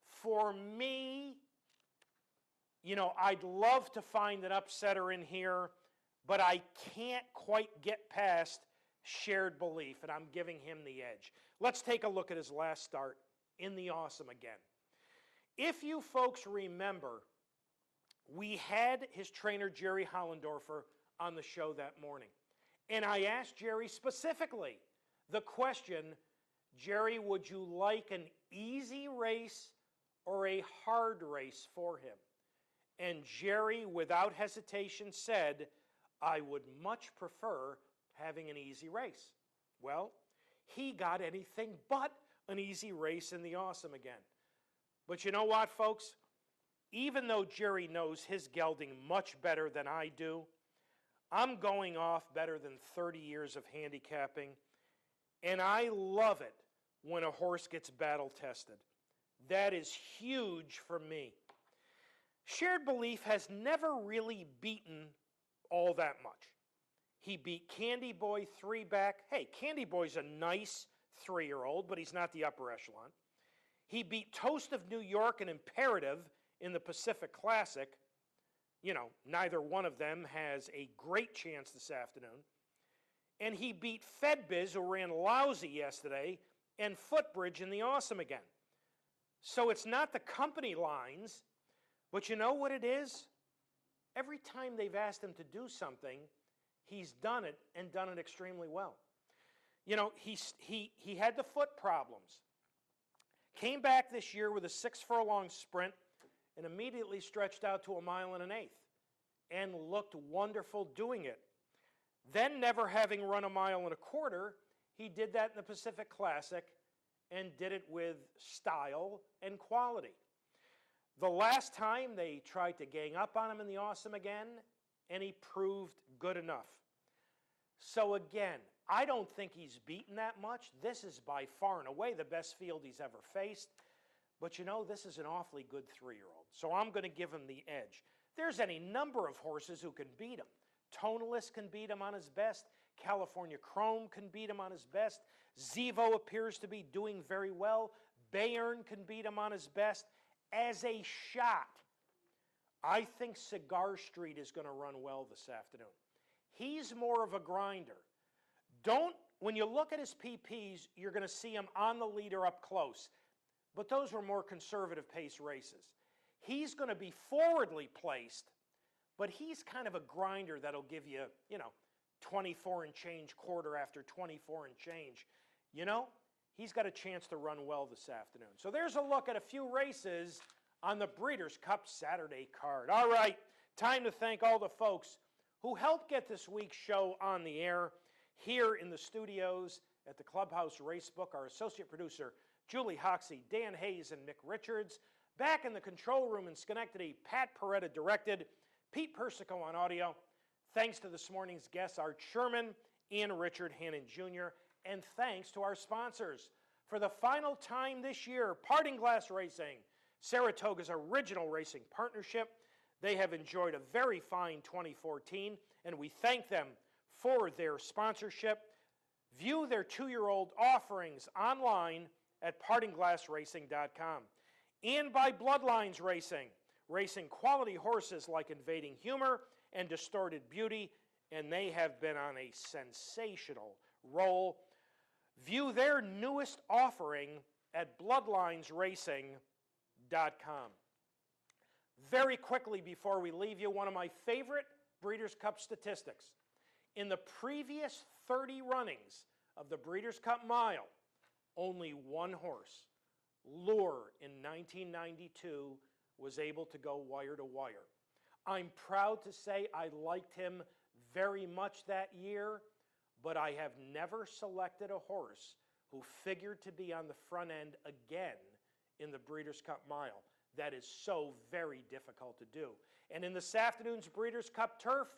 For me, you know, I'd love to find an upsetter in here, but I can't quite get past Shared Belief, and I'm giving him the edge. Let's take a look at his last start in the Awesome again. If you folks remember, we had his trainer, Jerry Hollendorfer, on the show that morning. And I asked Jerry specifically the question, Jerry, would you like an easy race or a hard race for him? And Jerry, without hesitation, said, I would much prefer having an easy race. Well, he got anything but an easy race in the Awesome again. But you know what, folks? Even though Jerry knows his gelding much better than I do, I'm going off better than 30 years of handicapping, and I love it when a horse gets battle tested. That is huge for me. Shared Belief has never really beaten all that much. He beat Candy Boy 3 back. Hey, Candy Boy's a nice 3-year-old, but he's not the upper echelon. He beat Toast of New York and Imperative in the Pacific Classic. You know, neither one of them has a great chance this afternoon. And he beat Fedbiz, who ran lousy yesterday, and Footbridge in the Awesome again. So it's not the company lines, but you know what it is? Every time they've asked him to do something, he's done it and done it extremely well. You know, he had the foot problems. Came back this year with a 6-furlong sprint and immediately stretched out to 1 1/8 miles and looked wonderful doing it. Then, never having run 1 1/4 miles, he did that in the Pacific Classic and did it with style and quality. The last time they tried to gang up on him in the Awesome again, and he proved good enough. So again, I don't think he's beaten that much. This is by far and away the best field he's ever faced. But you know, this is an awfully good 3-year-old. So I'm going to give him the edge. There's any number of horses who can beat him. Tonalist can beat him on his best. California Chrome can beat him on his best. Zevo appears to be doing very well. Bayern can beat him on his best. As a shot, I think Cigar Street is going to run well this afternoon. He's more of a grinder. When you look at his PPs, you're going to see him on the leader up close. But those were more conservative pace races. He's going to be forwardly placed, but he's kind of a grinder that'll give you, 24 and change quarter after 24 and change. You know, he's got a chance to run well this afternoon. So there's a look at a few races on the Breeders' Cup Saturday card. All right, time to thank all the folks who helped get this week's show on the air. Here in the studios at the Clubhouse Racebook, our associate producer, Julie Hoxie, Dan Hayes, and Mick Richards. Back in the control room in Schenectady, Pat Peretta directed, Pete Persico on audio. Thanks to this morning's guests, Art Sherman and Richard Hannon Jr., and thanks to our sponsors. For the final time this year, Parting Glass Racing, Saratoga's original racing partnership. They have enjoyed a very fine 2014, and we thank them for their sponsorship. View their 2-year-old offerings online at partingglassracing.com. And by Bloodlines Racing, racing quality horses like Invading Humor and Distorted Beauty, and they have been on a sensational roll. View their newest offering at bloodlinesracing.com. Very quickly before we leave you, one of my favorite Breeders' Cup statistics. In the previous 30 runnings of the Breeders' Cup Mile, only one horse, Lure in 1992, was able to go wire to wire. I'm proud to say I liked him very much that year, but I have never selected a horse who figured to be on the front end again in the Breeders' Cup Mile. That is so very difficult to do. And in this afternoon's Breeders' Cup Turf,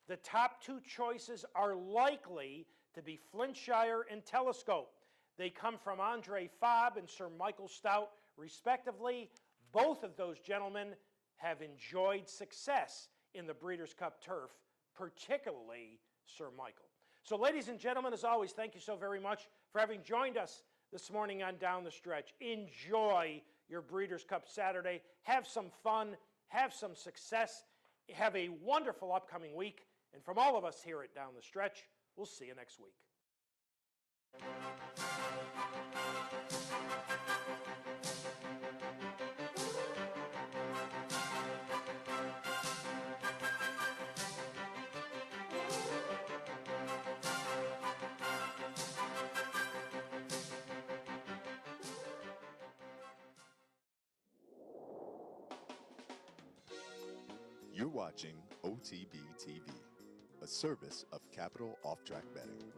the top 2 choices are likely to be Flintshire and Telescope. They come from Andre Fabre and Sir Michael Stout, respectively. Both of those gentlemen have enjoyed success in the Breeders' Cup Turf, particularly Sir Michael. So, ladies and gentlemen, as always, thank you so very much for having joined us this morning on Down the Stretch. Enjoy your Breeders' Cup Saturday. Have some fun. Have some success. Have a wonderful upcoming week. And from all of us here at Down the Stretch, we'll see you next week. You're watching OTB TV, a service of Capital Off Track Betting.